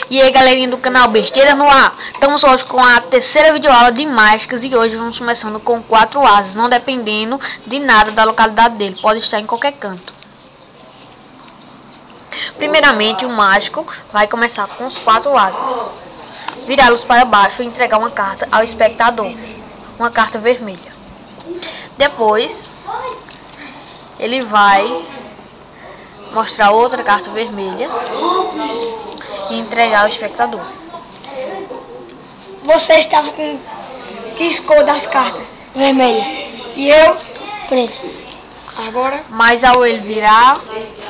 E aí, galerinha do canal Besteira no Ar, estamos hoje com a terceira videoaula de mágicas e hoje vamos começando com 4 asas, não dependendo de nada da localidade dele, pode estar em qualquer canto. Primeiramente, o mágico vai começar com os 4 asas, virá-los para baixo e entregar uma carta ao espectador, uma carta vermelha. Depois, ele vai mostrar outra carta vermelha e entregar ao espectador. Você estava com que cor das cartas? Vermelha. E eu? Preta. Agora? Mas ao ele virar,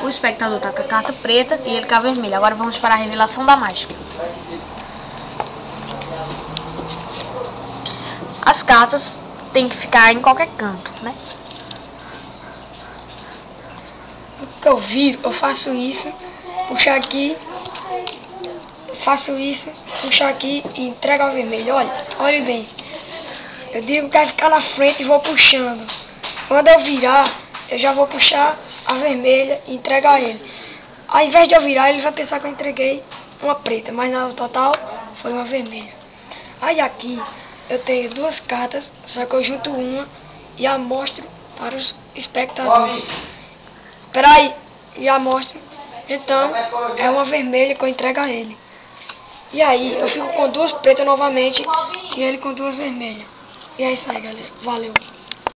o espectador está com a carta preta e ele com a vermelha. Agora vamos para a revelação da mágica. As cartas tem que ficar em qualquer canto, né? O que eu viro, eu faço isso, puxar aqui, faço isso, puxar aqui e entrego ao vermelho. Olha bem. Eu digo que vai ficar na frente e vou puxando. Quando eu virar, eu já vou puxar a vermelha e entregar a ele. Ao invés de eu virar, ele vai pensar que eu entreguei uma preta, mas no total foi uma vermelha. Aí aqui eu tenho 2 cartas, só que eu junto uma e a mostro para os espectadores. Peraí, já mostro. Então, é uma vermelha que eu entrego a ele. E aí, eu fico com 2 pretas novamente e ele com 2 vermelhas. E é isso aí, galera. Valeu.